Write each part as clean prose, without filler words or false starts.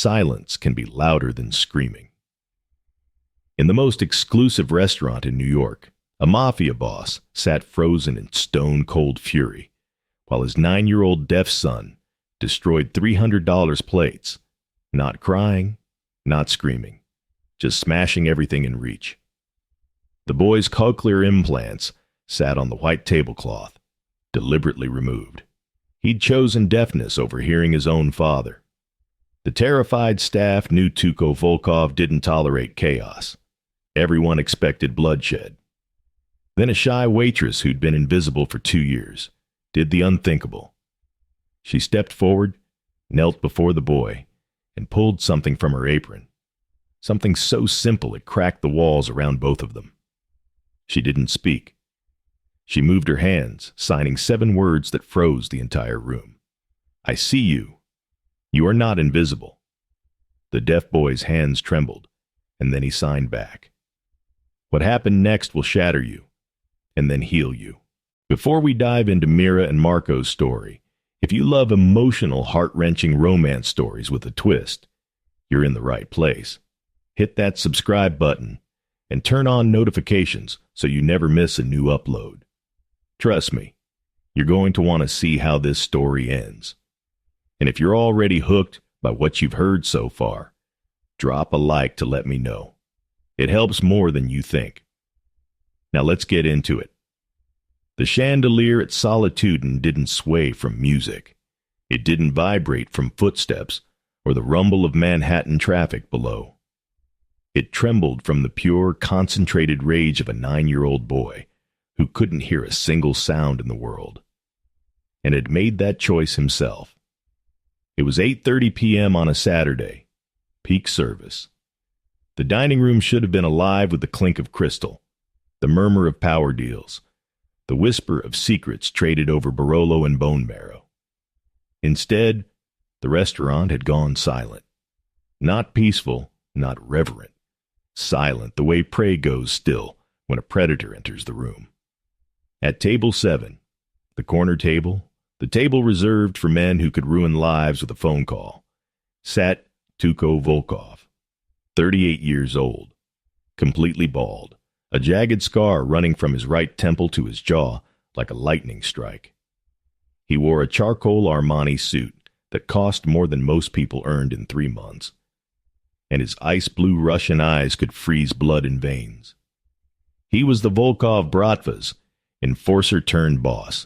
silence can be louder than screaming. In the most exclusive restaurant in New York, a mafia boss sat frozen in stone-cold fury, while his 9-year-old deaf son destroyed $300 plates, not crying, not screaming, just smashing everything in reach. The boy's cochlear implants sat on the white tablecloth, deliberately removed. He'd chosen deafness over hearing his own father. The terrified staff knew Tuko Volkov didn't tolerate chaos. Everyone expected bloodshed. Then a shy waitress who'd been invisible for 2 years did the unthinkable. She stepped forward, knelt before the boy, and pulled something from her apron. Something so simple it cracked the walls around both of them. She didn't speak. She moved her hands, signing 7 words that froze the entire room. I see you. You are not invisible. The deaf boy's hands trembled, and then he signed back. What happened next will shatter you, and then heal you. Before we dive into Mira and Marco's story, if you love emotional, heart-wrenching romance stories with a twist, you're in the right place. Hit that subscribe button and turn on notifications so you never miss a new upload. Trust me, you're going to want to see how this story ends. And if you're already hooked by what you've heard so far, drop a like to let me know. It helps more than you think. Now let's get into it. The chandelier at Solituden didn't sway from music. It didn't vibrate from footsteps or the rumble of Manhattan traffic below. It trembled from the pure, concentrated rage of a 9-year-old boy who couldn't hear a single sound in the world, and had made that choice himself. It was 8:30 p.m. on a Saturday, peak service. The dining room should have been alive with the clink of crystal, the murmur of power deals, the whisper of secrets traded over Barolo and bone marrow. Instead, the restaurant had gone silent. Not peaceful, not reverent. Silent the way prey goes still when a predator enters the room. At table 7, the corner table, the table reserved for men who could ruin lives with a phone call, sat Tuko Volkov, 38 years old, completely bald, a jagged scar running from his right temple to his jaw like a lightning strike. He wore a charcoal Armani suit that cost more than most people earned in 3 months, and his ice-blue Russian eyes could freeze blood in veins. He was the Volkov Bratva's enforcer-turned-boss,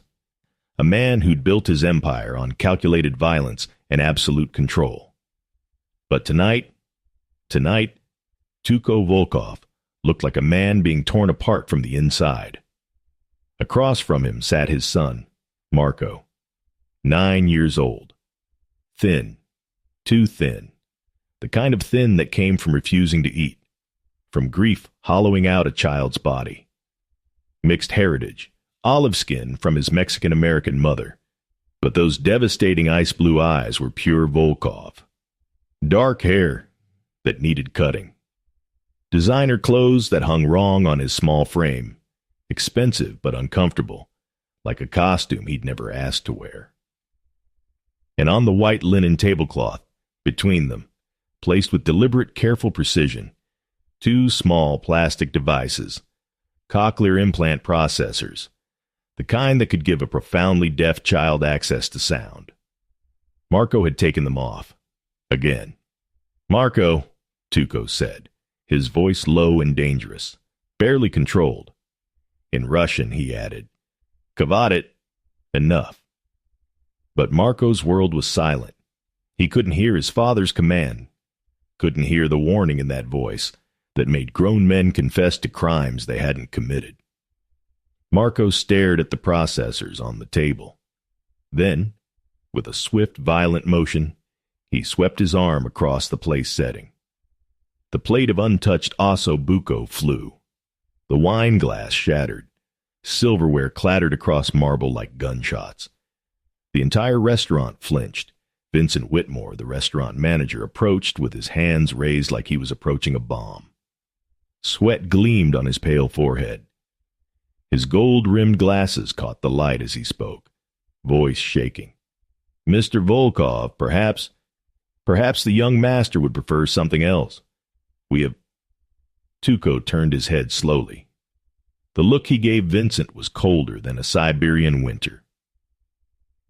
a man who'd built his empire on calculated violence and absolute control. But tonight, Tuko Volkov looked like a man being torn apart from the inside. Across from him sat his son, Marco, 9 years old. Thin, too thin, the kind of thin that came from refusing to eat, from grief hollowing out a child's body. Mixed heritage, olive skin from his Mexican-American mother, but those devastating ice-blue eyes were pure Volkov. Dark hair that needed cutting. Designer clothes that hung wrong on his small frame, expensive but uncomfortable, like a costume he'd never asked to wear. And on the white linen tablecloth, between them, placed with deliberate, careful precision, 2 small plastic devices, cochlear implant processors, the kind that could give a profoundly deaf child access to sound. Marco had taken them off. Again. "Marco," Tuko said, his voice low and dangerous, barely controlled. In Russian, he added, "Kavadet, enough." But Marco's world was silent. He couldn't hear his father's command, couldn't hear the warning in that voice that made grown men confess to crimes they hadn't committed. Marco stared at the processors on the table. Then, with a swift, violent motion, he swept his arm across the place setting. The plate of untouched osso buco flew. The wine glass shattered. Silverware clattered across marble like gunshots. The entire restaurant flinched. Vincent Whitmore, the restaurant manager, approached with his hands raised like he was approaching a bomb. Sweat gleamed on his pale forehead. His gold-rimmed glasses caught the light as he spoke, voice shaking. "Mr. Volkov, perhaps..." Perhaps the young master would prefer something else. We have... Tuco turned his head slowly. The look he gave Vincent was colder than a Siberian winter.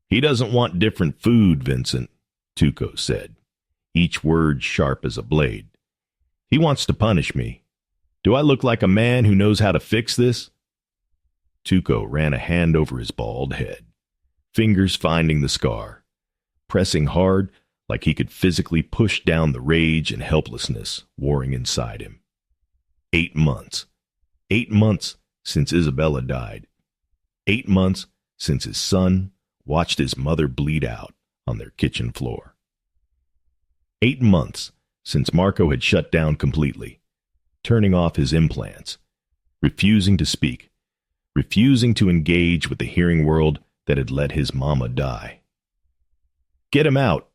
He doesn't want different food, Vincent, Tuco said, each word sharp as a blade. He wants to punish me. Do I look like a man who knows how to fix this? Tuco ran a hand over his bald head, fingers finding the scar, pressing hard like he could physically push down the rage and helplessness warring inside him. 8 months. 8 months since Isabella died. 8 months since his son watched his mother bleed out on their kitchen floor. 8 months since Marco had shut down completely, turning off his implants, refusing to speak, refusing to engage with the hearing world that had let his mama die. Get him out,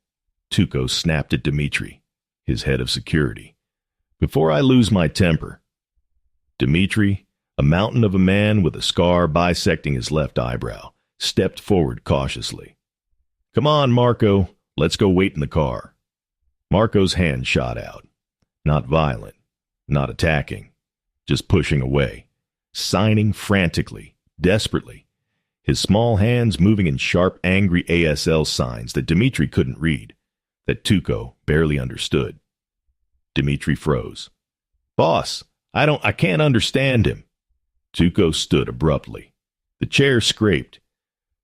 Tuco snapped at Dmitri, his head of security, before I lose my temper. Dmitri, a mountain of a man with a scar bisecting his left eyebrow, stepped forward cautiously. Come on, Marco, let's go wait in the car. Marco's hand shot out. Not violent, not attacking, just pushing away, signing frantically, desperately, his small hands moving in sharp, angry ASL signs that Dmitri couldn't read, that Tuco barely understood. Dmitri froze. Boss, I can't understand him. Tuco stood abruptly. The chair scraped.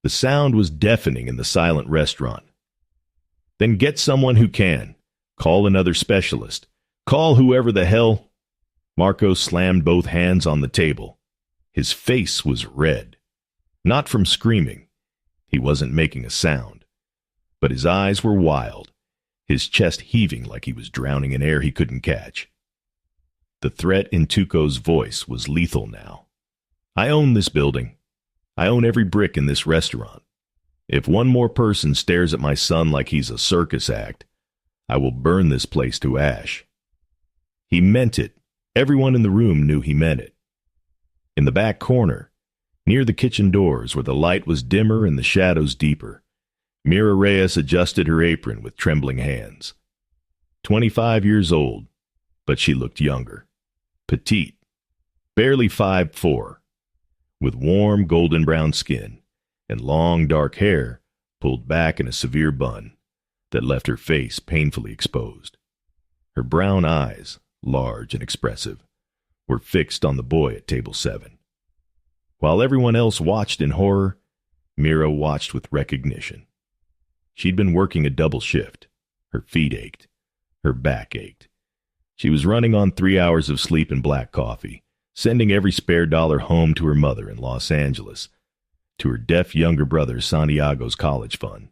The sound was deafening in the silent restaurant. Then get someone who can. Call another specialist. Call whoever the hell. Marco slammed both hands on the table. His face was red. Not from screaming. He wasn't making a sound. But his eyes were wild, his chest heaving like he was drowning in air he couldn't catch. The threat in Tuco's voice was lethal now. I own this building. I own every brick in this restaurant. If one more person stares at my son like he's a circus act, I will burn this place to ash. He meant it. Everyone in the room knew he meant it. In the back corner, near the kitchen doors where the light was dimmer and the shadows deeper, Mira Reyes adjusted her apron with trembling hands. 25 years old, but she looked younger. Petite, barely 5'4", with warm golden brown skin and long dark hair pulled back in a severe bun that left her face painfully exposed. Her brown eyes, large and expressive, were fixed on the boy at table 7. While everyone else watched in horror, Mira watched with recognition. She'd been working a double shift. Her feet ached. Her back ached. She was running on 3 hours of sleep and black coffee, sending every spare dollar home to her mother in Los Angeles, to her deaf younger brother Santiago's college fund.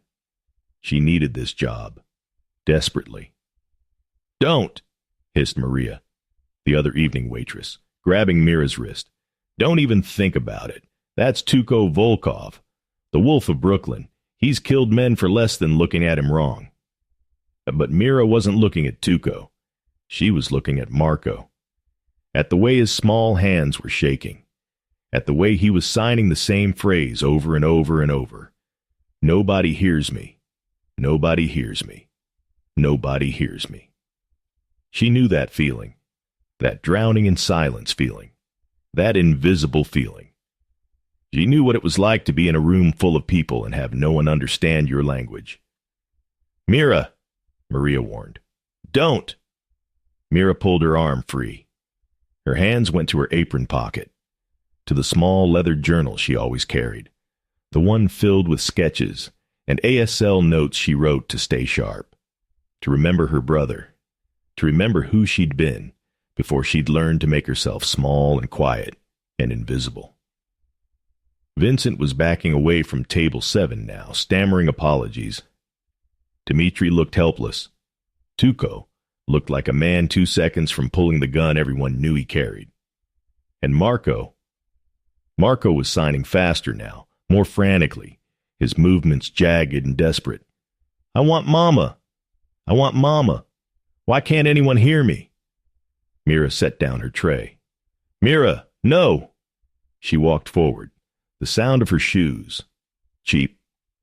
She needed this job, desperately. Don't, hissed Maria, the other evening waitress, grabbing Mira's wrist. Don't even think about it. That's Tuco Volkov, the Wolf of Brooklyn. He's killed men for less than looking at him wrong. But Mira wasn't looking at Tuco. She was looking at Marco. At the way his small hands were shaking. At the way he was signing the same phrase over and over and over. Nobody hears me. Nobody hears me. Nobody hears me. She knew that feeling. That drowning in silence feeling. That invisible feeling. She knew what it was like to be in a room full of people and have no one understand your language. Mira, Maria warned. Don't. Mira pulled her arm free. Her hands went to her apron pocket, to the small leather journal she always carried, the one filled with sketches and ASL notes she wrote to stay sharp, to remember her brother, to remember who she'd been before she'd learned to make herself small and quiet and invisible. Vincent was backing away from table 7 now, stammering apologies. Dmitri looked helpless. Tuco looked like a man 2 seconds from pulling the gun everyone knew he carried. And Marco was signing faster now, more frantically, his movements jagged and desperate. I want Mama. I want Mama. Why can't anyone hear me? Mira set down her tray. Mira, no! She walked forward, the sound of her shoes, cheap,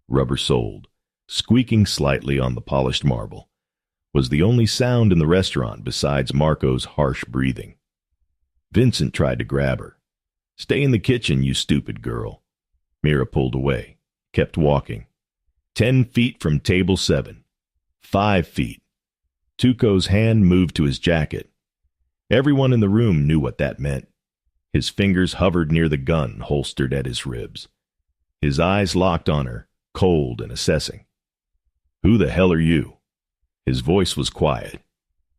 rubber-soled, squeaking slightly on the polished marble, was the only sound in the restaurant besides Marco's harsh breathing. Vincent tried to grab her. "Stay in the kitchen, you stupid girl." Mira pulled away, kept walking. 10 feet from table 7. 5 feet. Tuco's hand moved to his jacket. Everyone in the room knew what that meant. His fingers hovered near the gun holstered at his ribs. His eyes locked on her, cold and assessing. "Who the hell are you?" His voice was quiet,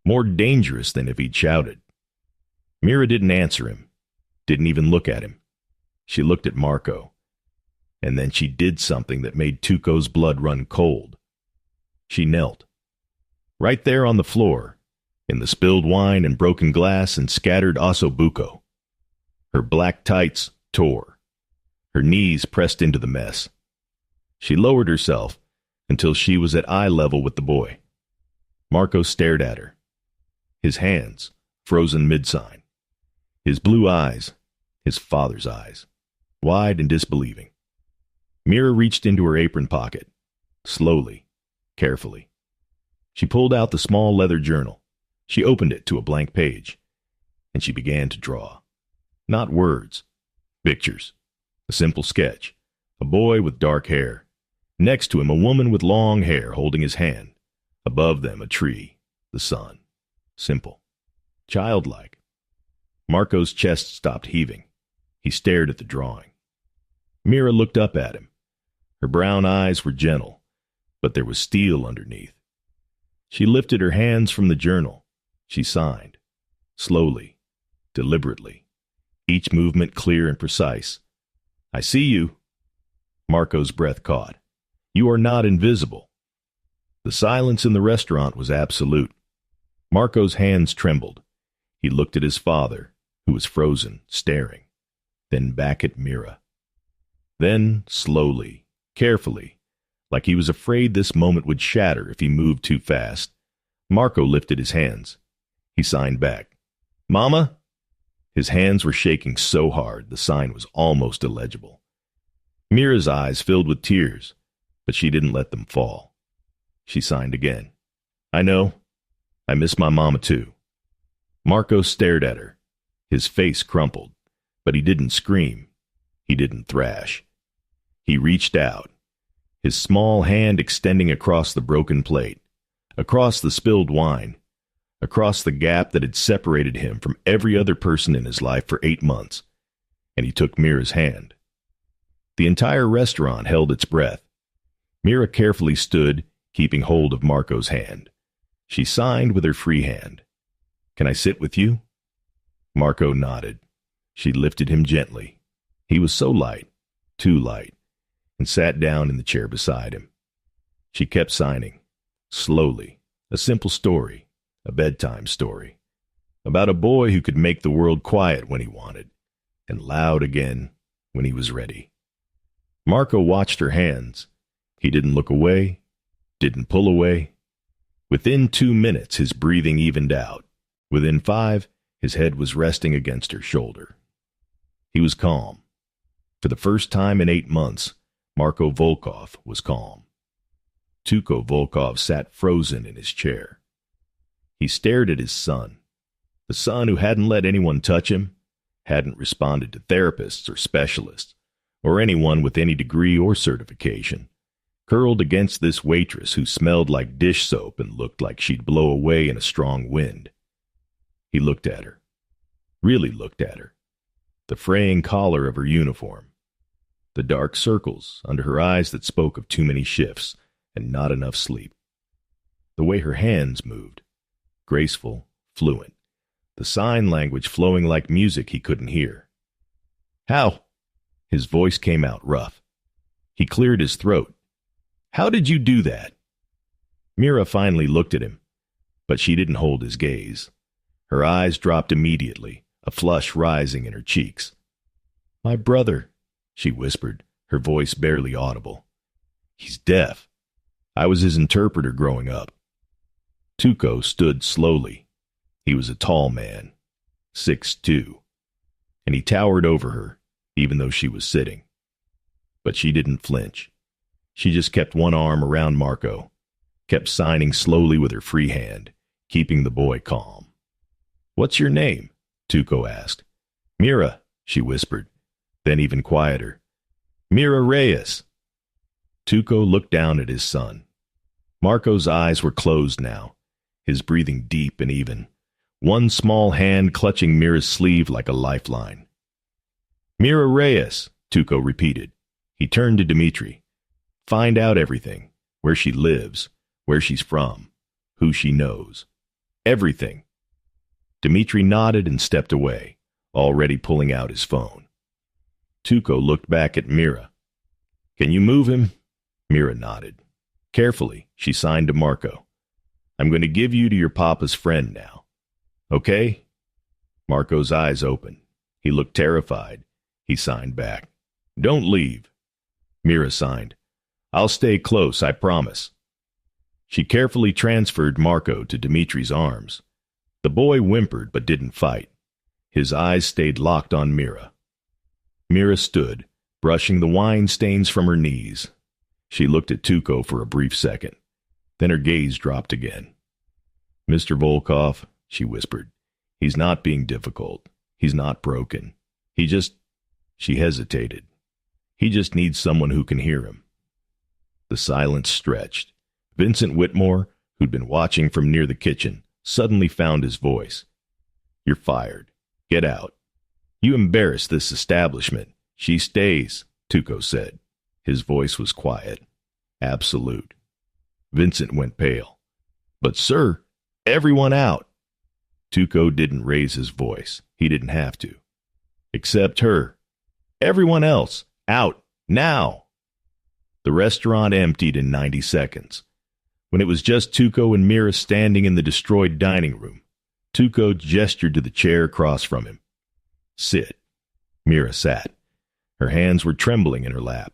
more dangerous than if he'd shouted. Mira didn't answer him, didn't even look at him. She looked at Marco, and then she did something that made Tuco's blood run cold. She knelt. Right there on the floor, in the spilled wine and broken glass and scattered ossobuco. Her black tights tore. Her knees pressed into the mess. She lowered herself until she was at eye level with the boy. Marco stared at her. His hands frozen mid-sign. His blue eyes, his father's eyes, wide and disbelieving. Mira reached into her apron pocket, slowly, carefully. She pulled out the small leather journal. She opened it to a blank page, and she began to draw. Not words, pictures. A simple sketch. A boy with dark hair. Next to him, a woman with long hair holding his hand. Above them, a tree, the sun. Simple. Childlike. Marco's chest stopped heaving. He stared at the drawing. Mira looked up at him. Her brown eyes were gentle, but there was steel underneath. She lifted her hands from the journal. She signed. Slowly, deliberately. Each movement clear and precise. "I see you." Marco's breath caught. "You are not invisible." The silence in the restaurant was absolute. Marco's hands trembled. He looked at his father, who was frozen, staring, then back at Mira. Then, slowly, carefully, like he was afraid this moment would shatter if he moved too fast, Marco lifted his hands. He signed back. "Mama?" His hands were shaking so hard the sign was almost illegible. Mira's eyes filled with tears, but she didn't let them fall. She signed again. "I know. I miss my mama too." Marco stared at her. His face crumpled, but he didn't scream. He didn't thrash. He reached out, his small hand extending across the broken plate, across the spilled wine, across the gap that had separated him from every other person in his life for 8 months, and he took Mira's hand. The entire restaurant held its breath. Mira carefully stood, keeping hold of Marco's hand. She signed with her free hand. "Can I sit with you?" Marco nodded. She lifted him gently. He was so light, too light, and sat down in the chair beside him. She kept signing, slowly, a simple story, a bedtime story, about a boy who could make the world quiet when he wanted, and loud again when he was ready. Marco watched her hands. He didn't look away, didn't pull away. Within 2 minutes, his breathing evened out. Within 5, his head was resting against her shoulder. He was calm. For the first time in 8 months, Marco Volkov was calm. Tuco Volkov sat frozen in his chair. He stared at his son, the son who hadn't let anyone touch him, hadn't responded to therapists or specialists, or anyone with any degree or certification, curled against this waitress who smelled like dish soap and looked like she'd blow away in a strong wind. He looked at her, really looked at her, the fraying collar of her uniform, the dark circles under her eyes that spoke of too many shifts and not enough sleep, the way her hands moved, graceful, fluent, the sign language flowing like music he couldn't hear. "How?" His voice came out rough. He cleared his throat. "How did you do that?" Mira finally looked at him, but she didn't hold his gaze. Her eyes dropped immediately, a flush rising in her cheeks. "My brother," she whispered, her voice barely audible. "He's deaf. I was his interpreter growing up." Tuco stood slowly. He was a tall man, 6'2", and he towered over her, even though she was sitting. But she didn't flinch. She just kept one arm around Marco, kept signing slowly with her free hand, keeping the boy calm. "What's your name?" Tuco asked. "Mira," she whispered, then even quieter. "Mira Reyes." Tuco looked down at his son. Marco's eyes were closed now, his breathing deep and even, one small hand clutching Mira's sleeve like a lifeline. "Mira Reyes," Tuco repeated. He turned to Dimitri. "Find out everything, where she lives, where she's from, who she knows. Everything." Dimitri nodded and stepped away, already pulling out his phone. Tuco looked back at Mira. "Can you move him?" Mira nodded. Carefully, she signed to Marco. "I'm going to give you to your papa's friend now. Okay?" Marco's eyes opened. He looked terrified. He signed back. "Don't leave." Mira signed. "I'll stay close, I promise." She carefully transferred Marco to Dimitri's arms. The boy whimpered but didn't fight. His eyes stayed locked on Mira. Mira stood, brushing the wine stains from her knees. She looked at Tuco for a brief second. Then her gaze dropped again. "Mr. Volkov," she whispered, "he's not being difficult. He's not broken. He just—" She hesitated. "He just needs someone who can hear him." The silence stretched. Vincent Whitmore, who'd been watching from near the kitchen, suddenly found his voice. "You're fired. Get out. You embarrass this establishment." "She stays," Tuco said. His voice was quiet, absolute. Vincent went pale. "But sir, everyone out." Tuco didn't raise his voice. He didn't have to. "Except her. Everyone else, out, now." The restaurant emptied in 90 seconds. When it was just Tuco and Mira standing in the destroyed dining room, Tuco gestured to the chair across from him. "Sit." Mira sat. Her hands were trembling in her lap.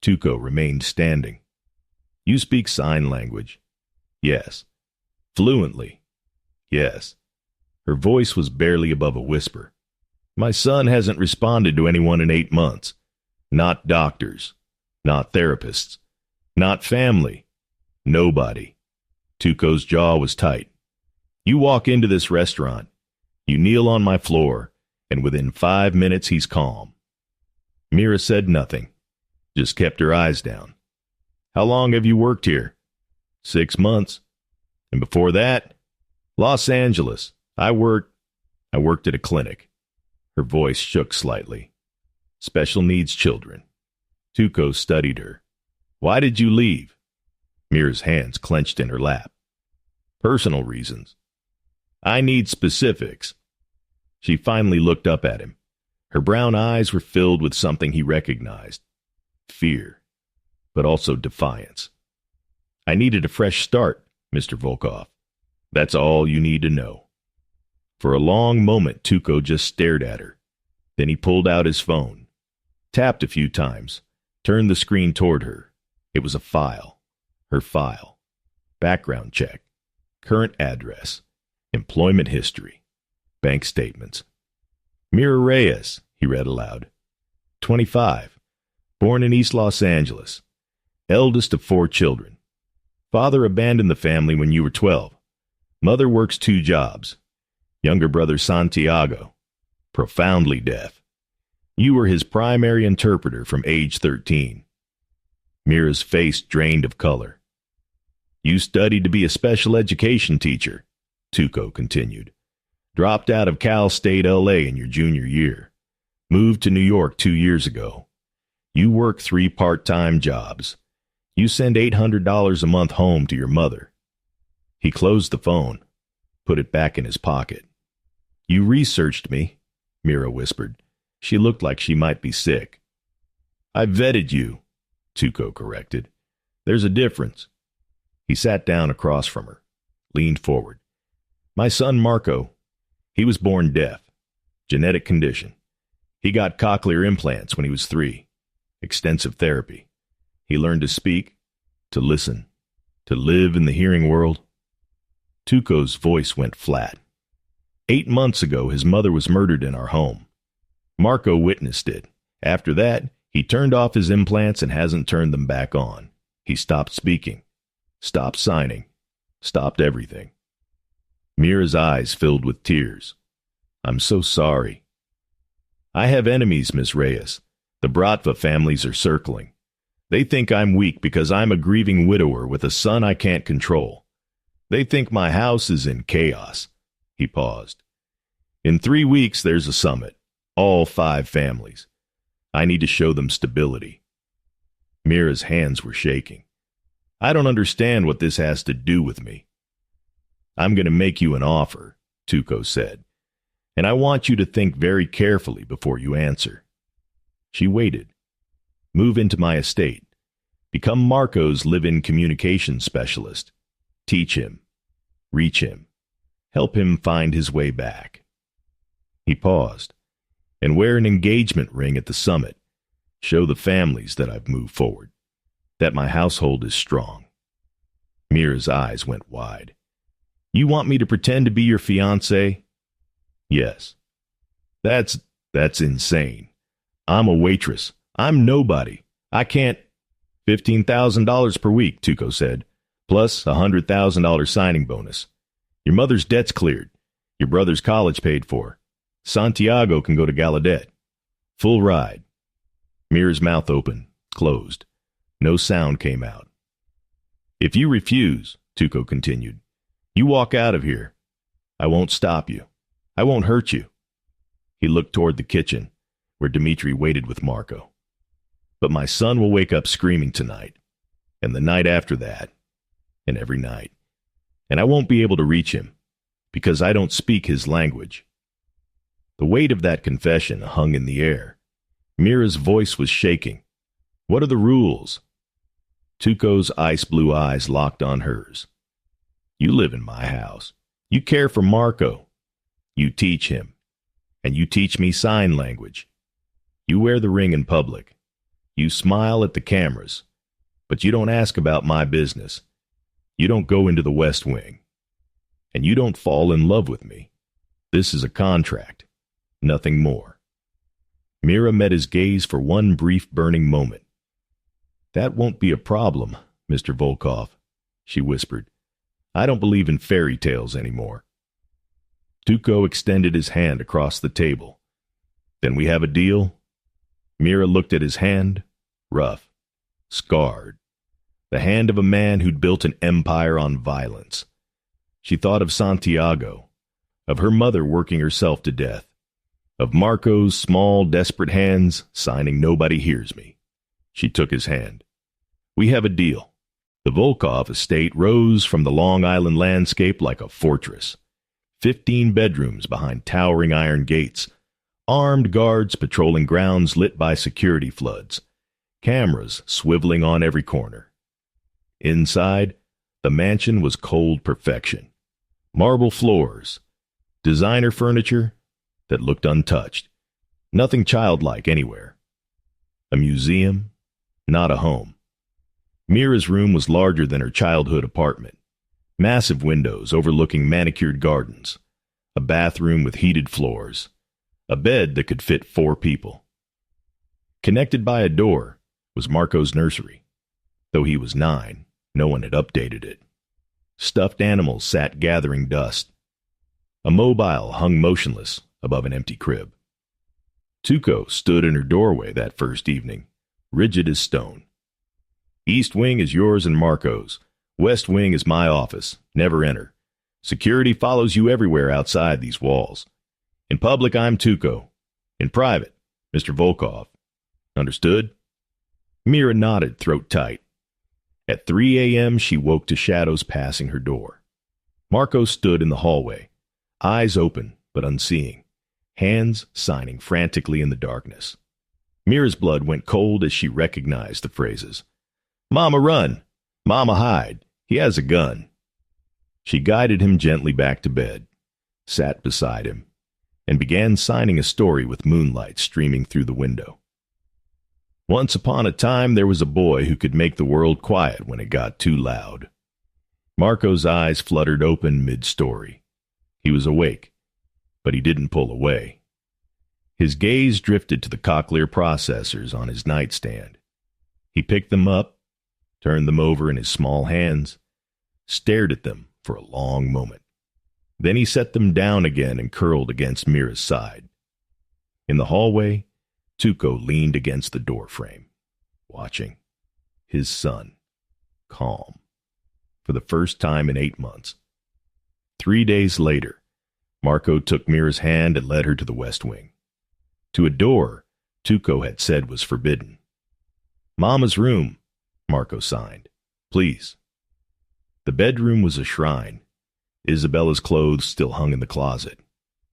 Tuco remained standing. "You speak sign language?" "Yes." "Fluently?" "Yes." Her voice was barely above a whisper. "My son hasn't responded to anyone in 8 months. Not doctors. Not therapists. Not family. Nobody." Tuco's jaw was tight. "You walk into this restaurant. You kneel on my floor, and within 5 minutes he's calm." Mira said nothing, just kept her eyes down. "How long have you worked here?" 6 months. "And before that?" "Los Angeles. I worked at a clinic." Her voice shook slightly. "Special needs children." Tuco studied her. "Why did you leave?" Mira's hands clenched in her lap. "Personal reasons." "I need specifics." She finally looked up at him. Her brown eyes were filled with something he recognized. Fear, but also defiance. "I needed a fresh start, Mr. Volkov. That's all you need to know." For a long moment, Tuco just stared at her. Then he pulled out his phone, tapped a few times, turned the screen toward her. It was a file. Her file. Background check. Current address. Employment history. Bank statements. "Mira Reyes," he read aloud. 25. Born in East Los Angeles. Eldest of 4 children. Father abandoned the family when you were 12. Mother works 2 jobs. Younger brother Santiago. Profoundly deaf. You were his primary interpreter from age 13. Mira's face drained of color. "You studied to be a special education teacher," Tuco continued. "Dropped out of Cal State LA in your junior year. Moved to New York 2 years ago. You work 3 part-time jobs. You send $800 a month home to your mother." He closed the phone, put it back in his pocket. "You researched me," Mira whispered. She looked like she might be sick. "I vetted you," Tuco corrected. "There's a difference." He sat down across from her, leaned forward. "My son Marco, he was born deaf. Genetic condition. He got cochlear implants when he was 3. Extensive therapy. He learned to speak, to listen, to live in the hearing world." Tuco's voice went flat. 8 months ago, his mother was murdered in our home. Marco witnessed it. After that, he turned off his implants and hasn't turned them back on. He stopped speaking. Stopped signing. Stopped everything. Mira's eyes filled with tears. I'm so sorry. I have enemies, Miss Reyes. The Bratva families are circling. They think I'm weak because I'm a grieving widower with a son I can't control. They think my house is in chaos. He paused. In 3 weeks, there's a summit. All 5 families. I need to show them stability. Mira's hands were shaking. I don't understand what this has to do with me. I'm going to make you an offer, Tuco said, and I want you to think very carefully before you answer. She waited. Move into my estate. Become Marco's live-in communications specialist. Teach him. Reach him. Help him find his way back. He paused. And wear an engagement ring at the summit. Show the families that I've moved forward. That my household is strong. Mira's eyes went wide. You want me to pretend to be your fiancé? Yes. That's insane. I'm a waitress. I'm nobody. I can't. $15,000 per week, Tuco said, plus a $100,000 signing bonus. Your mother's debt's cleared. Your brother's college paid for. Santiago can go to Gallaudet. Full ride. Mira's mouth open, closed. No sound came out. If you refuse, Tuco continued, you walk out of here. I won't stop you. I won't hurt you. He looked toward the kitchen, where Dmitri waited with Marco. But my son will wake up screaming tonight, and the night after that, and every night. And I won't be able to reach him, because I don't speak his language. The weight of that confession hung in the air. Mira's voice was shaking. What are the rules? Tuco's ice-blue eyes locked on hers. You live in my house. You care for Marco. You teach him. And you teach me sign language. You wear the ring in public. You smile at the cameras. But you don't ask about my business. You don't go into the West Wing. And you don't fall in love with me. This is a contract. Nothing more. Mira met his gaze for one brief burning moment. That won't be a problem, Mr. Volkov, she whispered. I don't believe in fairy tales anymore. Tuco extended his hand across the table. Then we have a deal? Mira looked at his hand, rough, scarred. The hand of a man who'd built an empire on violence. She thought of Santiago, of her mother working herself to death, of Marco's small, desperate hands signing "Nobody hears me." She took his hand. We have a deal. The Volkov estate rose from the Long Island landscape like a fortress. 15 bedrooms behind towering iron gates, armed guards patrolling grounds lit by security floods, cameras swiveling on every corner. Inside, the mansion was cold perfection. Marble floors, designer furniture that looked untouched. Nothing childlike anywhere. A museum, not a home. Mira's room was larger than her childhood apartment. Massive windows overlooking manicured gardens. A bathroom with heated floors. A bed that could fit 4 people. Connected by a door was Marco's nursery. Though he was 9, no one had updated it. Stuffed animals sat gathering dust. A mobile hung motionless above an empty crib. Tuco stood in her doorway that first evening, rigid as stone. East wing is yours and Marco's. West wing is my office. Never enter. Security follows you everywhere outside these walls. In public, I'm Tuco. In private, Mr. Volkov. Understood? Mira nodded, throat tight. At 3 a.m., she woke to shadows passing her door. Marco stood in the hallway, eyes open but unseeing, hands signing frantically in the darkness. Mira's blood went cold as she recognized the phrases. Mama, run! Mama, hide! He has a gun. She guided him gently back to bed, sat beside him, and began signing a story with moonlight streaming through the window. Once upon a time, there was a boy who could make the world quiet when it got too loud. Marco's eyes fluttered open mid-story. He was awake, but he didn't pull away. His gaze drifted to the cochlear processors on his nightstand. He picked them up, turned them over in his small hands, stared at them for a long moment. Then he set them down again and curled against Mira's side. In the hallway, Tuco leaned against the doorframe, watching. His son, calm, for the first time in 8 months. 3 days later, Marco took Mira's hand and led her to the West Wing, to a door Tuco had said was forbidden. "Mama's room," Marco signed. "Please." The bedroom was a shrine. Isabella's clothes still hung in the closet.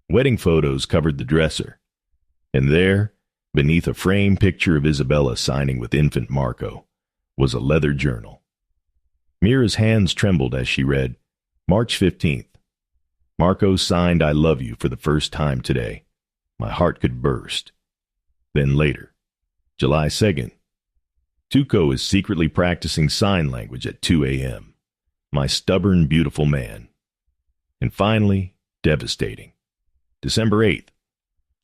Wedding photos covered the dresser. And there, beneath a framed picture of Isabella signing with infant Marco, was a leather journal. Mira's hands trembled as she read, "March 15th. Marco signed 'I love you' for the first time today. My heart could burst." Then later, July 2nd. Tuco is secretly practicing sign language at 2 a.m. My stubborn, beautiful man. And finally, devastating. December 8th.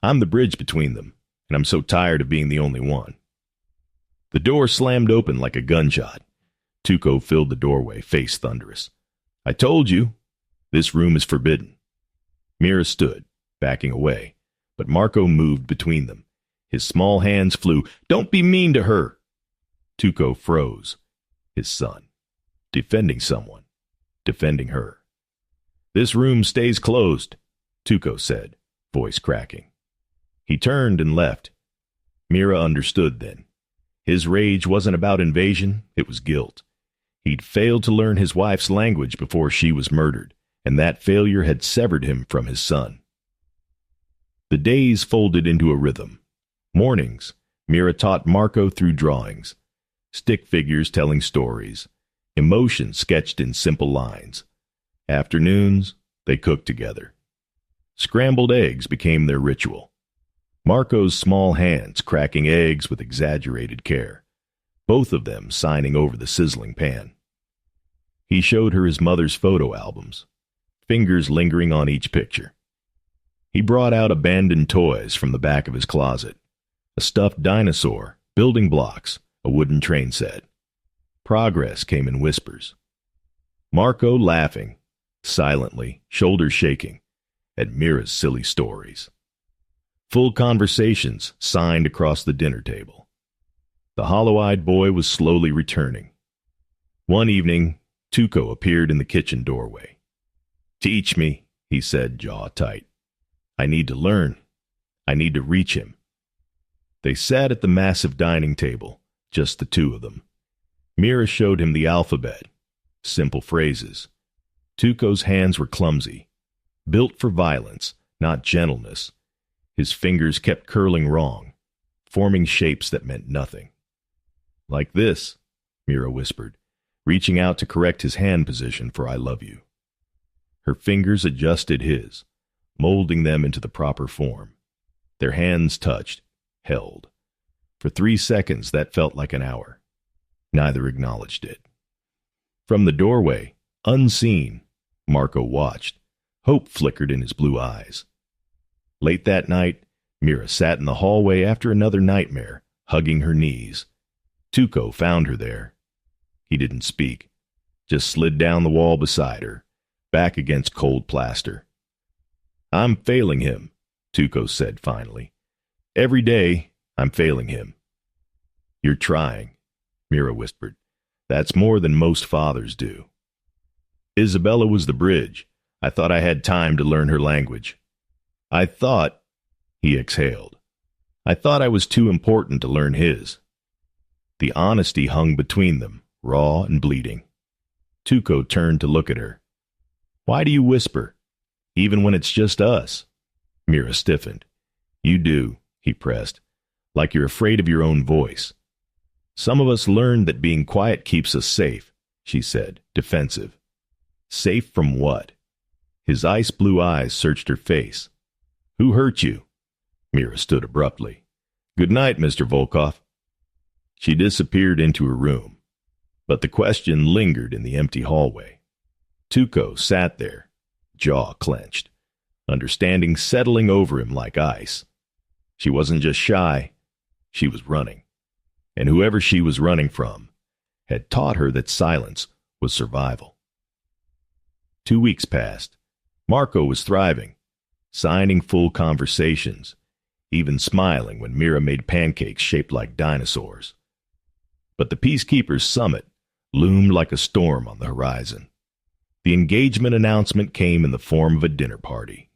I'm the bridge between them, and I'm so tired of being the only one. The door slammed open like a gunshot. Tuco filled the doorway, face thunderous. "I told you, this room is forbidden." Mira stood, backing away, but Marco moved between them. His small hands flew. "Don't be mean to her." Tuco froze. His son. Defending someone. Defending her. "This room stays closed," Tuco said, voice cracking. He turned and left. Mira understood then. His rage wasn't about invasion, it was guilt. He'd failed to learn his wife's language before she was murdered, and that failure had severed him from his son. The days folded into a rhythm. Mornings, Mira taught Marco through drawings, stick figures telling stories, emotion sketched in simple lines. Afternoons, they cooked together. Scrambled eggs became their ritual. Marco's small hands cracking eggs with exaggerated care, both of them signing over the sizzling pan. He showed her his mother's photo albums, fingers lingering on each picture. He brought out abandoned toys from the back of his closet, a stuffed dinosaur, building blocks, a wooden train set. Progress came in whispers. Marco laughing, silently, shoulders shaking, at Mira's silly stories. Full conversations signed across the dinner table. The hollow-eyed boy was slowly returning. One evening, Tuco appeared in the kitchen doorway. "Teach me," he said, jaw tight. "I need to learn. I need to reach him." They sat at the massive dining table, just the two of them. Mira showed him the alphabet, simple phrases. Tuco's hands were clumsy, built for violence, not gentleness. His fingers kept curling wrong, forming shapes that meant nothing. "Like this," Mira whispered, reaching out to correct his hand position for "I love you." Her fingers adjusted his, molding them into the proper form. Their hands touched, held. For 3 seconds, that felt like an hour. Neither acknowledged it. From the doorway, unseen, Marco watched. Hope flickered in his blue eyes. Late that night, Mira sat in the hallway after another nightmare, hugging her knees. Tuco found her there. He didn't speak, just slid down the wall beside her, back against cold plaster. "I'm failing him," Tuco said finally. "Every day, I'm failing him." "You're trying," Mira whispered. "That's more than most fathers do." "Isabella was the bridge. I thought I had time to learn her language. I thought," he exhaled, "I thought I was too important to learn his." The honesty hung between them, raw and bleeding. Tuco turned to look at her. "Why do you whisper, even when it's just us?" Mira stiffened. "You do," he pressed, "like you're afraid of your own voice." "Some of us learned that being quiet keeps us safe," she said, defensive. "Safe from what?" His ice blue eyes searched her face. "Who hurt you?" Mira stood abruptly. "Good night, Mr. Volkov." She disappeared into her room, but the question lingered in the empty hallway. Tuco sat there, jaw clenched, understanding settling over him like ice. She wasn't just shy, she was running. And whoever she was running from had taught her that silence was survival. 2 weeks passed. Marco was thriving, signing full conversations, even smiling when Mira made pancakes shaped like dinosaurs. But the Peacekeepers' summit loomed like a storm on the horizon. The engagement announcement came in the form of a dinner party.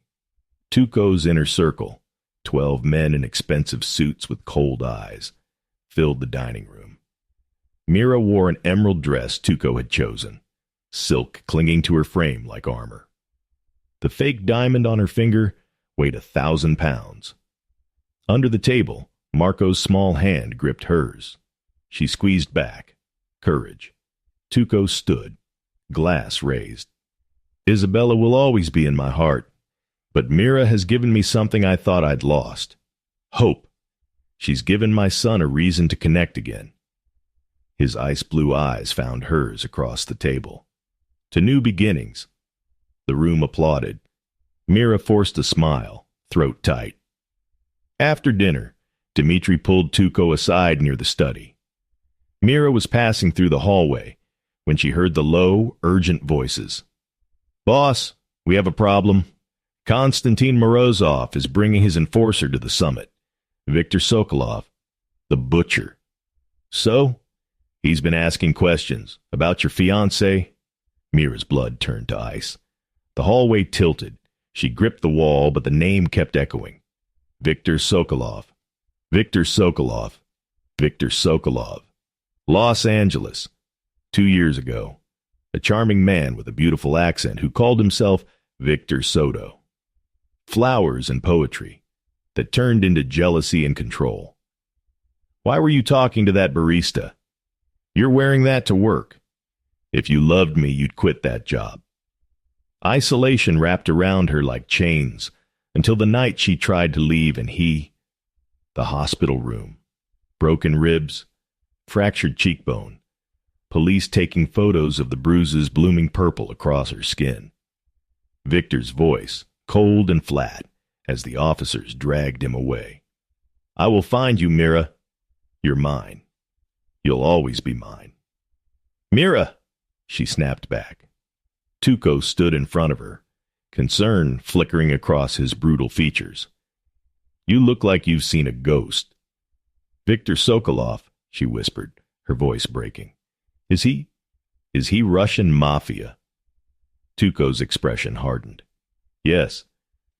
Tuco's inner circle, 12 men in expensive suits with cold eyes, filled the dining room. Mira wore an emerald dress Tuco had chosen, silk clinging to her frame like armor. The fake diamond on her finger weighed 1,000 pounds. Under the table, Marco's small hand gripped hers. She squeezed back. Courage. Tuco stood, glass raised. Isabella will always be in my heart, but Mira has given me something I thought I'd lost. Hope. She's given my son a reason to connect again. His ice-blue eyes found hers across the table. To new beginnings. The room applauded. Mira forced a smile, throat tight. After dinner, Dmitri pulled Tuco aside near the study. Mira was passing through the hallway when she heard the low, urgent voices. "Boss, we have a problem. Konstantin Morozov is bringing his enforcer to the summit, Viktor Sokolov, the butcher. So, he's been asking questions about your fiancé." Mira's blood turned to ice. The hallway tilted. She gripped the wall, but the name kept echoing. Viktor Sokolov. Viktor Sokolov. Viktor Sokolov. Los Angeles. 2 years ago. A charming man with a beautiful accent who called himself Victor Soto. Flowers and poetry that turned into jealousy and control. Why were you talking to that barista? You're wearing that to work. If you loved me, you'd quit that job. Isolation wrapped around her like chains until the night she tried to leave and the hospital room, broken ribs, fractured cheekbone, police taking photos of the bruises blooming purple across her skin. Victor's voice, cold and flat, as the officers dragged him away. "I will find you, Mira. You're mine. You'll always be mine." "Mira!" she snapped back. Tuco stood in front of her, concern flickering across his brutal features. "You look like you've seen a ghost." "Viktor Sokolov," she whispered, her voice breaking. Is he Russian Mafia?" Tuco's expression hardened. "Yes,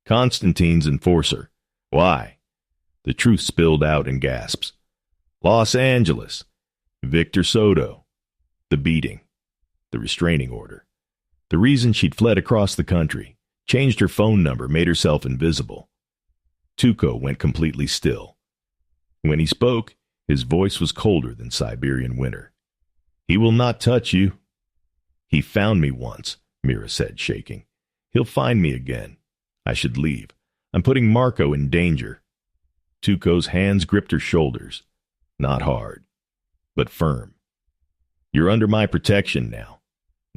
Konstantin's enforcer. Why?" The truth spilled out in gasps. "Los Angeles. Victor Soto. The beating. The restraining order. The reason she'd fled across the country, changed her phone number, made herself invisible." Tuco went completely still. When he spoke, his voice was colder than Siberian winter. "He will not touch you." "He found me once," Mira said, shaking. "He'll find me again. I should leave. I'm putting Marco in danger." Tuco's hands gripped her shoulders, not hard, but firm. "You're under my protection now.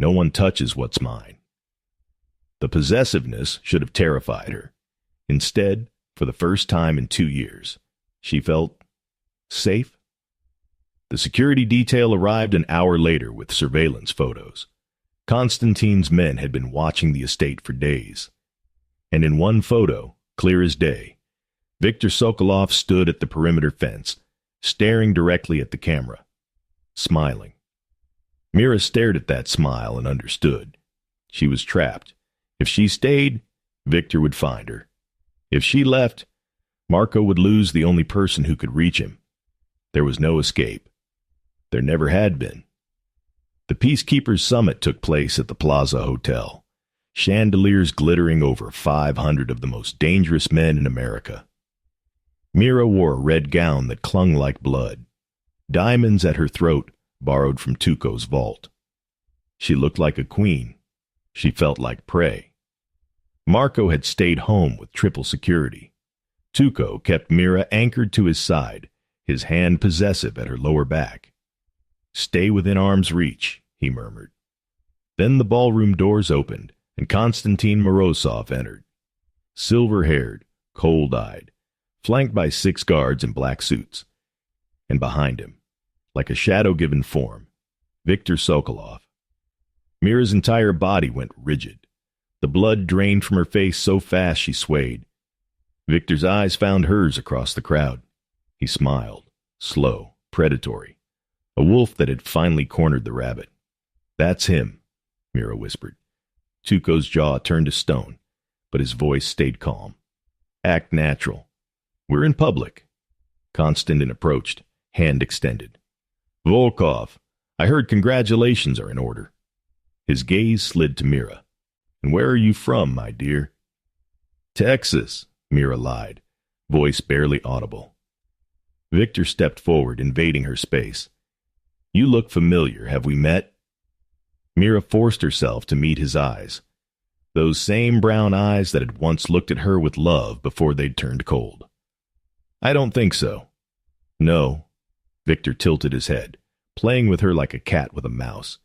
No one touches what's mine." The possessiveness should have terrified her. Instead, for the first time in 2 years, she felt safe. The security detail arrived an hour later with surveillance photos. Konstantin's men had been watching the estate for days. And in one photo, clear as day, Viktor Sokolov stood at the perimeter fence, staring directly at the camera, smiling. Mira stared at that smile and understood. She was trapped. If she stayed, Victor would find her. If she left, Marco would lose the only person who could reach him. There was no escape. There never had been. The Peacekeepers' Summit took place at the Plaza Hotel, chandeliers glittering over 500 of the most dangerous men in America. Mira wore a red gown that clung like blood, diamonds at her throat borrowed from Tuco's vault. She looked like a queen. She felt like prey. Marco had stayed home with triple security. Tuco kept Mira anchored to his side, his hand possessive at her lower back. "Stay within arm's reach," he murmured. Then the ballroom doors opened, and Konstantin Morozov entered. Silver-haired, cold-eyed, flanked by 6 guards in black suits. And behind him, like a shadow-given form, Viktor Sokolov. Mira's entire body went rigid. The blood drained from her face so fast she swayed. Victor's eyes found hers across the crowd. He smiled, slow, predatory. A wolf that had finally cornered the rabbit. "That's him," Mira whispered. Tuco's jaw turned to stone, but his voice stayed calm. "Act natural. We're in public." Konstantin approached, hand extended. "Volkov, I heard congratulations are in order." His gaze slid to Mira. "And where are you from, my dear?" "Texas," Mira lied, voice barely audible. Victor stepped forward, invading her space. "You look familiar. Have we met?" Mira forced herself to meet his eyes. Those same brown eyes that had once looked at her with love before they'd turned cold. "I don't think so." "No." Victor tilted his head, playing with her like a cat with a mouse.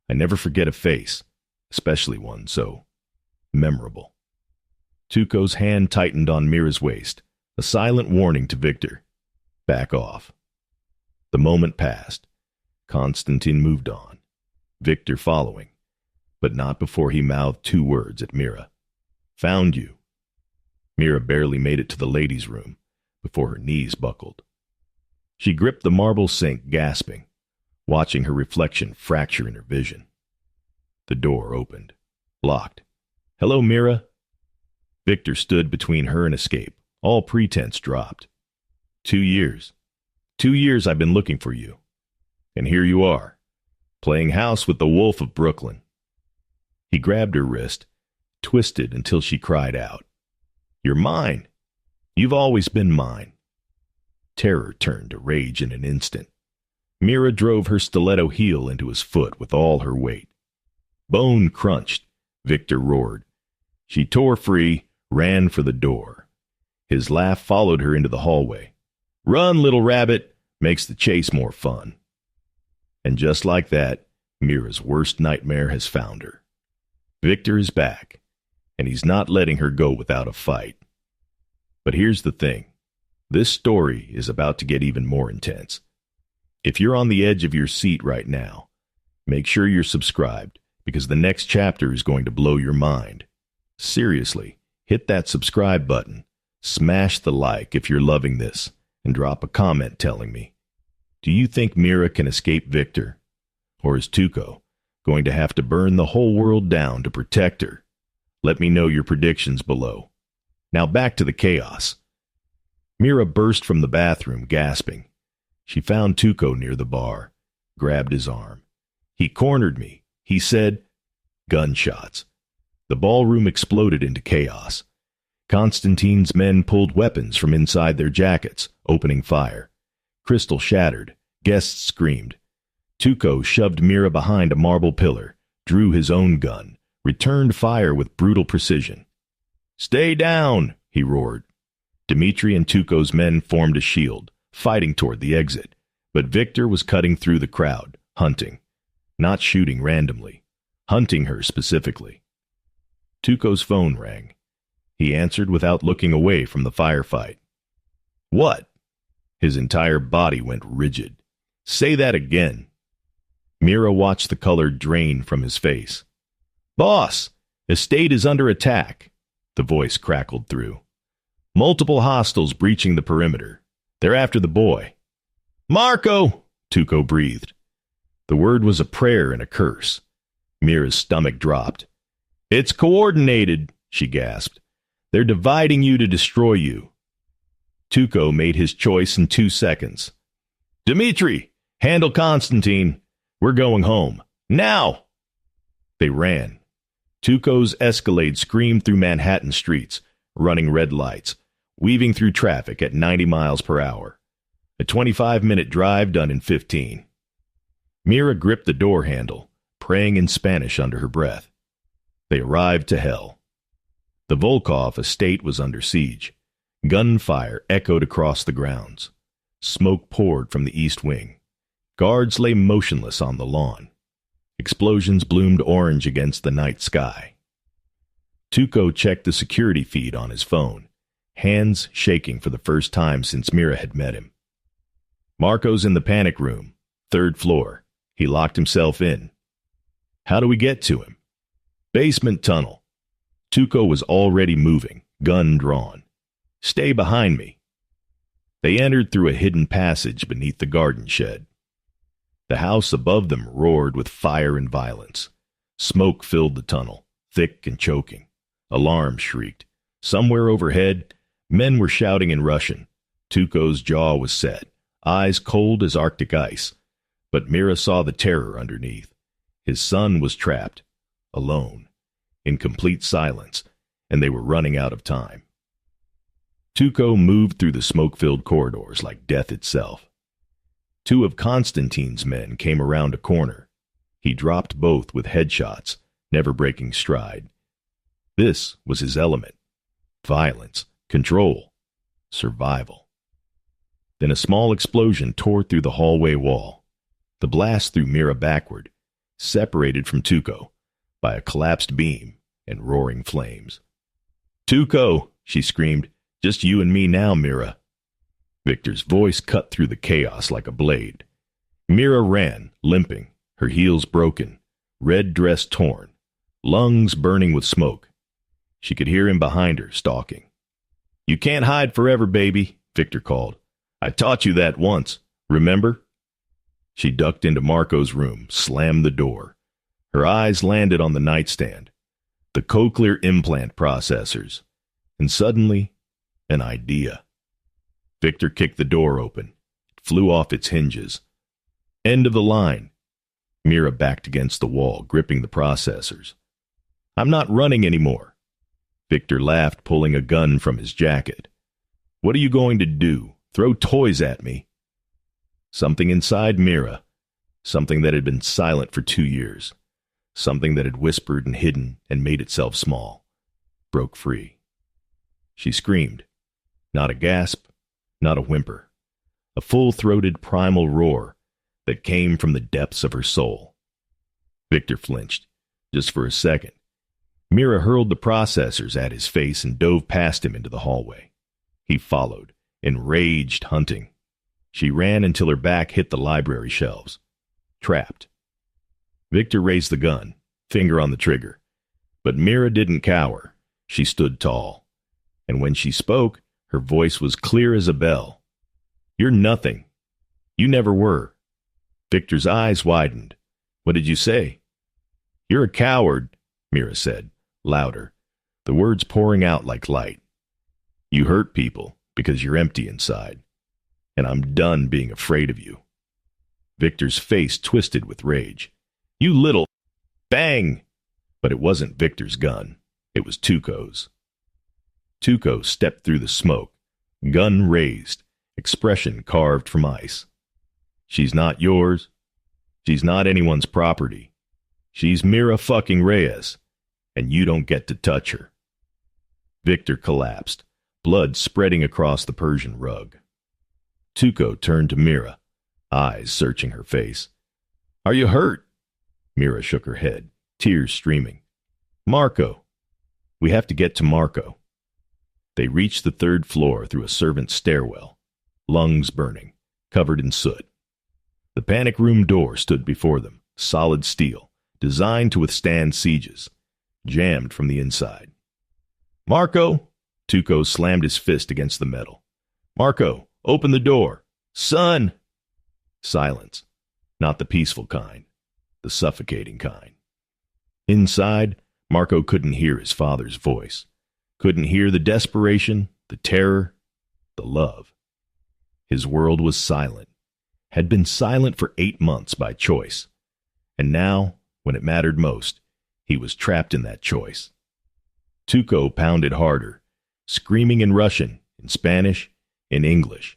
"I never forget a face, especially one so memorable." Tuco's hand tightened on Mira's waist, a silent warning to Victor. "Back off." The moment passed. Konstantin moved on, Victor following, but not before he mouthed two words at Mira. "Found you." Mira barely made it to the ladies' room before her knees buckled. She gripped the marble sink, gasping, watching her reflection fracture in her vision. The door opened, locked. "Hello, Mira." Victor stood between her and escape, all pretense dropped. 2 years. 2 years I've been looking for you. And here you are, playing house with the wolf of Brooklyn. He grabbed her wrist, twisted until she cried out. "You're mine. You've always been mine." Terror turned to rage in an instant. Mira drove her stiletto heel into his foot with all her weight. Bone crunched, Victor roared. She tore free, ran for the door. His laugh followed her into the hallway. "Run, little rabbit, makes the chase more fun." And just like that, Mira's worst nightmare has found her. Victor is back, and he's not letting her go without a fight. But here's the thing. This story is about to get even more intense. If you're on the edge of your seat right now, make sure you're subscribed, because the next chapter is going to blow your mind. Seriously, hit that subscribe button, smash the like if you're loving this, and drop a comment telling me, do you think Mira can escape Victor? Or is Tuco going to have to burn the whole world down to protect her? Let me know your predictions below. Now back to the chaos. Mira burst from the bathroom, gasping. She found Tuco near the bar, grabbed his arm. "He cornered me," he said. Gunshots. The ballroom exploded into chaos. Konstantin's men pulled weapons from inside their jackets, opening fire. Crystal shattered. Guests screamed. Tuco shoved Mira behind a marble pillar, drew his own gun, returned fire with brutal precision. "Stay down," he roared. Dmitri and Tuco's men formed a shield, fighting toward the exit, but Victor was cutting through the crowd, hunting. Not shooting randomly, hunting her specifically. Tuco's phone rang. He answered without looking away from the firefight. "What?" His entire body went rigid. "Say that again." Mira watched the color drain from his face. "Boss, estate is under attack," the voice crackled through. "Multiple hostiles breaching the perimeter. They're after the boy." "Marco!" Tuco breathed. The word was a prayer and a curse. Mira's stomach dropped. "It's coordinated," she gasped. "They're dividing you to destroy you." Tuco made his choice in 2 seconds. "Dmitri, handle Konstantin. We're going home. Now!" They ran. Tuco's Escalade screamed through Manhattan streets, running red lights, weaving through traffic at 90 miles per hour. A 25-minute drive done in 15. Mira gripped the door handle, praying in Spanish under her breath. They arrived to hell. The Volkov estate was under siege. Gunfire echoed across the grounds. Smoke poured from the east wing. Guards lay motionless on the lawn. Explosions bloomed orange against the night sky. Tuco checked the security feed on his phone, hands shaking for the first time since Mira had met him. "Marco's in the panic room, 3rd floor. He locked himself in." "How do we get to him?" "Basement tunnel. Tuco was already moving, gun drawn. "Stay behind me." They entered through a hidden passage beneath the garden shed. The house above them roared with fire and violence. Smoke filled the tunnel, thick and choking. Alarms shrieked. Somewhere overhead, men were shouting in Russian. Tuco's jaw was set, eyes cold as Arctic ice. But Mira saw the terror underneath. His son was trapped, alone, in complete silence, and they were running out of time. Tuco moved through the smoke-filled corridors like death itself. Two of Constantine's men came around a corner. He dropped both with headshots, never breaking stride. This was his element. Violence, control, survival. Then a small explosion tore through the hallway wall. The blast threw Mira backward, separated from Tuco by a collapsed beam and roaring flames. "Tuco," she screamed, "just you and me now, Mira." Victor's voice cut through the chaos like a blade. Mira ran, limping, her heels broken, red dress torn, lungs burning with smoke. She could hear him behind her, stalking. "You can't hide forever, baby," Victor called. "I taught you that once, remember?" She ducked into Marco's room, slammed the door. Her eyes landed on the nightstand, the cochlear implant processors, and suddenly, an idea. Victor kicked the door open. It flew off its hinges. End of the line. Mira backed against the wall, gripping the processors. "I'm not running anymore." Victor laughed, pulling a gun from his jacket. "What are you going to do? Throw toys at me?" Something inside Mira, something that had been silent for 2 years, something that had whispered and hidden and made itself small, broke free. She screamed. Not a gasp, not a whimper. A full-throated primal roar that came from the depths of her soul. Victor flinched, just for a second. Mira hurled the processors at his face and dove past him into the hallway. He followed, enraged, hunting. She ran until her back hit the library shelves. Trapped. Victor raised the gun, finger on the trigger. But Mira didn't cower. She stood tall. And when she spoke, her voice was clear as a bell. "You're nothing. You never were." Victor's eyes widened. "What did you say?" "You're a coward," Mira said, louder, the words pouring out like light. "You hurt people because you're empty inside. And I'm done being afraid of you." Victor's face twisted with rage. "You little..." Bang! But it wasn't Victor's gun. It was Tuco's. Tuco stepped through the smoke, gun raised, expression carved from ice. "She's not yours. She's not anyone's property. She's Mira fucking Reyes, and you don't get to touch her." Victor collapsed, blood spreading across the Persian rug. Tuco turned to Mira, eyes searching her face. "Are you hurt?" Mira shook her head, tears streaming. "Marco. We have to get to Marco." They reached the 3rd floor through a servant's stairwell, lungs burning, covered in soot. The panic room door stood before them, solid steel, designed to withstand sieges, jammed from the inside. "Marco!" Tuco slammed his fist against the metal. "Marco, open the door! Son!" Silence. Not the peaceful kind, the suffocating kind. Inside, Marco couldn't hear his father's voice. Couldn't hear the desperation, the terror, the love. His world was silent, had been silent for 8 months by choice. And now, when it mattered most, he was trapped in that choice. Tuco pounded harder, screaming in Russian, in Spanish, in English.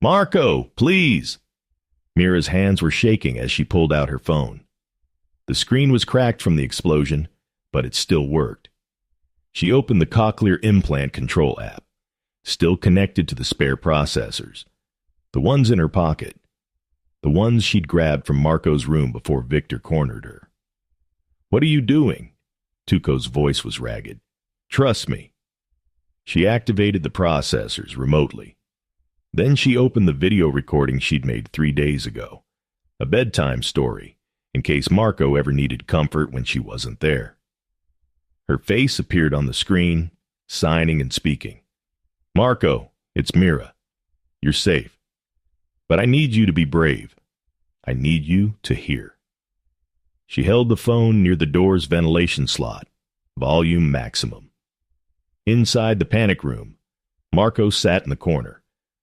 "Marco, please!" Mira's hands were shaking as she pulled out her phone. The screen was cracked from the explosion, but it still worked. She opened the cochlear implant control app, still connected to the spare processors. The ones in her pocket. The ones she'd grabbed from Marco's room before Victor cornered her. "What are you doing?" Tuco's voice was ragged. "Trust me." She activated the processors remotely. Then she opened the video recording she'd made 3 days ago. A bedtime story, in case Marco ever needed comfort when she wasn't there. Her face appeared on the screen, signing and speaking. "Marco, it's Mira. You're safe. But I need you to be brave. I need you to hear." She held the phone near the door's ventilation slot, volume maximum. Inside the panic room, Marco sat in the corner,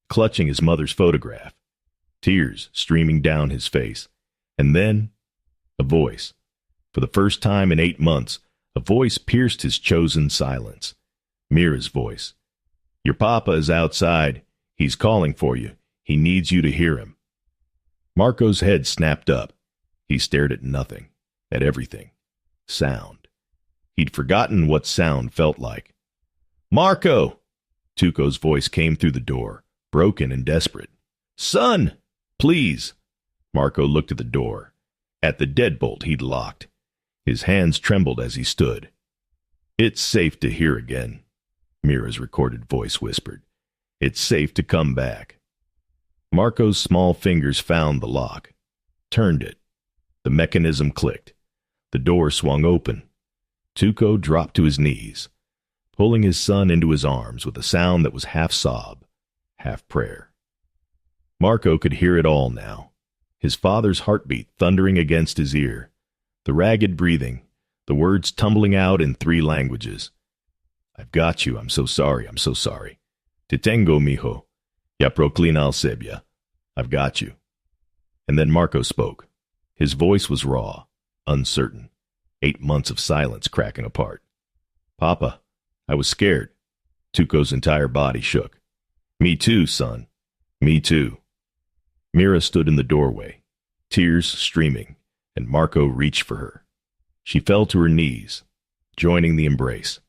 clutching his mother's photograph, tears streaming down his face. And then, a voice. For the first time in 8 months, a voice pierced his chosen silence. Mira's voice. "Your papa is outside. He's calling for you. He needs you to hear him." Marco's head snapped up. He stared at nothing, at everything. Sound. He'd forgotten what sound felt like. "Marco!" Tuco's voice came through the door, broken and desperate. "Son! Please!" Marco looked at the door, at the deadbolt he'd locked. His hands trembled as he stood. "It's safe to hear again," Mira's recorded voice whispered. "It's safe to come back." Marco's small fingers found the lock, turned it. The mechanism clicked. The door swung open. Tuco dropped to his knees, pulling his son into his arms with a sound that was half sob, half prayer. Marco could hear it all now. His father's heartbeat thundering against his ear, the ragged breathing, the words tumbling out in 3 languages. "I've got you. I'm so sorry. I'm so sorry. Te tengo, mijo. Ya proclina al sebia. I've got you." And then Marco spoke. His voice was raw, uncertain. 8 months of silence cracking apart. "Papa, I was scared." Tuco's entire body shook. "Me too, son. Me too." Mira stood in the doorway, tears streaming, and Marco reached for her. She fell to her knees, joining the embrace.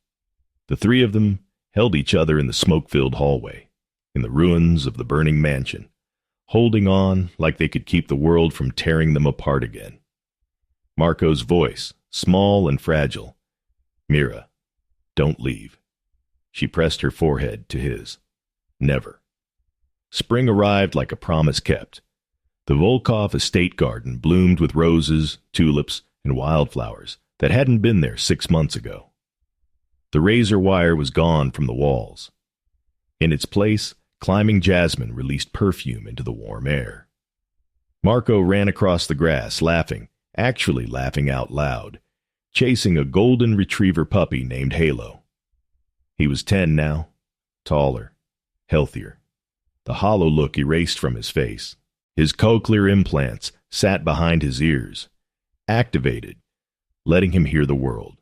The 3 of them held each other in the smoke-filled hallway, in the ruins of the burning mansion, holding on like they could keep the world from tearing them apart again. Marco's voice, small and fragile. "Mira, don't leave." She pressed her forehead to his. "Never." Spring arrived like a promise kept. The Volkov estate garden bloomed with roses, tulips, and wildflowers that hadn't been there 6 months ago. The razor wire was gone from the walls. In its place, climbing jasmine released perfume into the warm air. Marco ran across the grass, laughing, actually laughing out loud, chasing a golden retriever puppy named Halo. He was 10 now, taller, healthier. The hollow look erased from his face. His cochlear implants sat behind his ears, activated, letting him hear the world.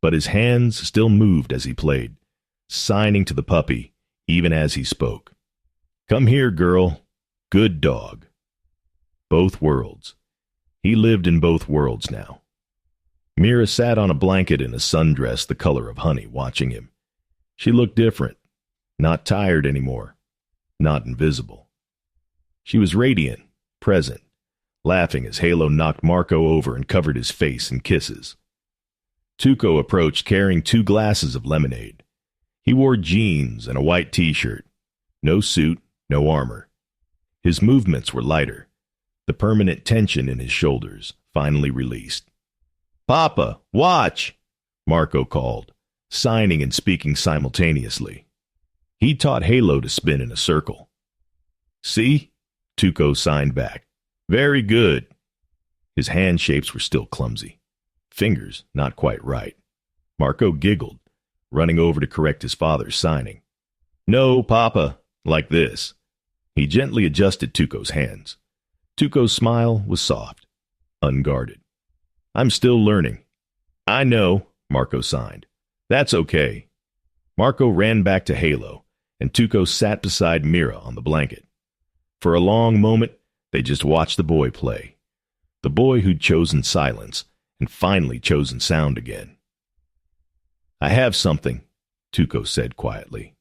But his hands still moved as he played, signing to the puppy even as he spoke. "Come here, girl. Good dog." Both worlds. He lived in both worlds now. Mira sat on a blanket in a sundress the color of honey, watching him. She looked different, not tired anymore, not invisible. She was radiant, present, laughing as Halo knocked Marco over and covered his face in kisses. Tuco approached carrying 2 glasses of lemonade. He wore jeans and a white t-shirt. No suit, no armor. His movements were lighter, the permanent tension in his shoulders finally released. "Papa, watch!" Marco called, signing and speaking simultaneously. He taught Halo to spin in a circle. "See?" Tuco signed back. "Very good." His hand shapes were still clumsy. Fingers not quite right. Marco giggled, running over to correct his father's signing. "No, Papa, like this." He gently adjusted Tuco's hands. Tuco's smile was soft, unguarded. "I'm still learning." "I know," Marco signed. "That's okay." Marco ran back to Halo, and Tuco sat beside Mira on the blanket. For a long moment, they just watched the boy play. The boy who'd chosen silence and finally chosen sound again. "I have something," Tuco said quietly.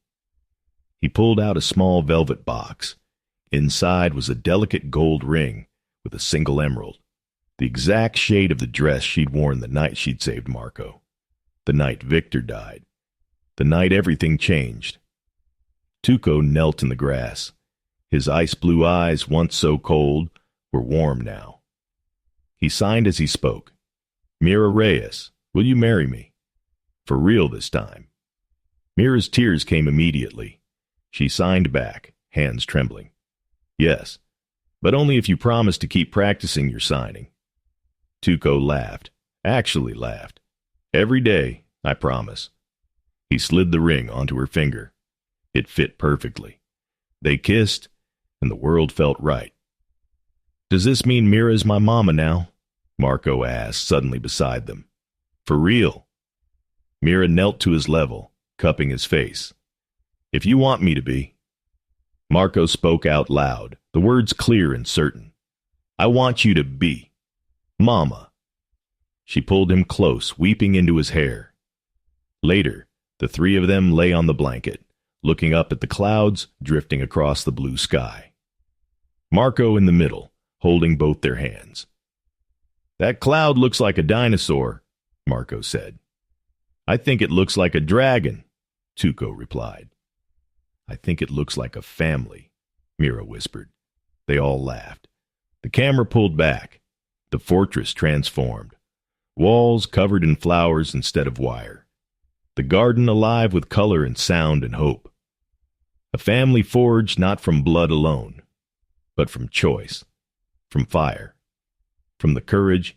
He pulled out a small velvet box. Inside was a delicate gold ring with a single emerald, the exact shade of the dress she'd worn the night she'd saved Marco, the night Victor died, the night everything changed. Tuco knelt in the grass. His ice-blue eyes, once so cold, were warm now. He signed as he spoke. "Mira Reyes, will you marry me?" For real this time. Mira's tears came immediately. She signed back, hands trembling. Yes, but only if you promise to keep practicing your signing. Tuco laughed, actually laughed. Every day, I promise. He slid the ring onto her finger. It fit perfectly. They kissed, and the world felt right. Does this mean Mira's my mama now? Marco asked, suddenly beside them. For real. Mira knelt to his level, cupping his face. If you want me to be. Marco spoke out loud, the words clear and certain. I want you to be. Mama. She pulled him close, weeping into his hair. Later, the three of them lay on the blanket, looking up at the clouds drifting across the blue sky. Marco in the middle, holding both their hands. That cloud looks like a dinosaur, Marco said. I think it looks like a dragon, Tuco replied. I think it looks like a family, Mira whispered. They all laughed. The camera pulled back. The fortress transformed. Walls covered in flowers instead of wire. The garden alive with color and sound and hope. A family forged not from blood alone, but from choice, from fire, from the courage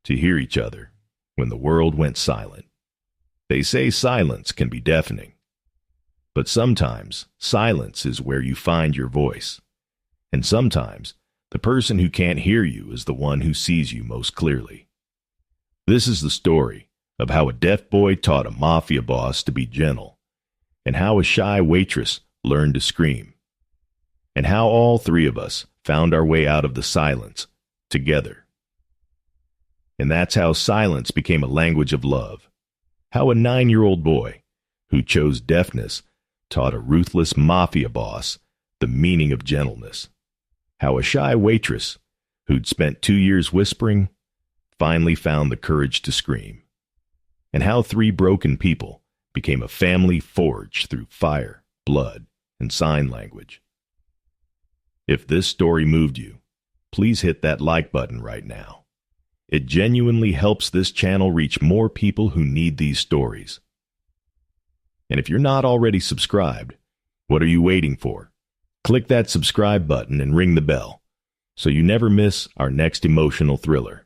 to hear each other when the world went silent. They say silence can be deafening, but sometimes silence is where you find your voice, and sometimes the person who can't hear you is the one who sees you most clearly. This is the story of how a deaf boy taught a mafia boss to be gentle, and how a shy waitress learned to scream, and how all three of us found our way out of the silence together. And that's how silence became a language of love. How a 9-year-old boy who chose deafness taught a ruthless mafia boss the meaning of gentleness. How a shy waitress who'd spent 2 years whispering finally found the courage to scream. And how 3 broken people became a family forged through fire, blood, and sign language. If this story moved you, please hit that like button right now. It genuinely helps this channel reach more people who need these stories. And if you're not already subscribed, what are you waiting for? Click that subscribe button and ring the bell so you never miss our next emotional thriller.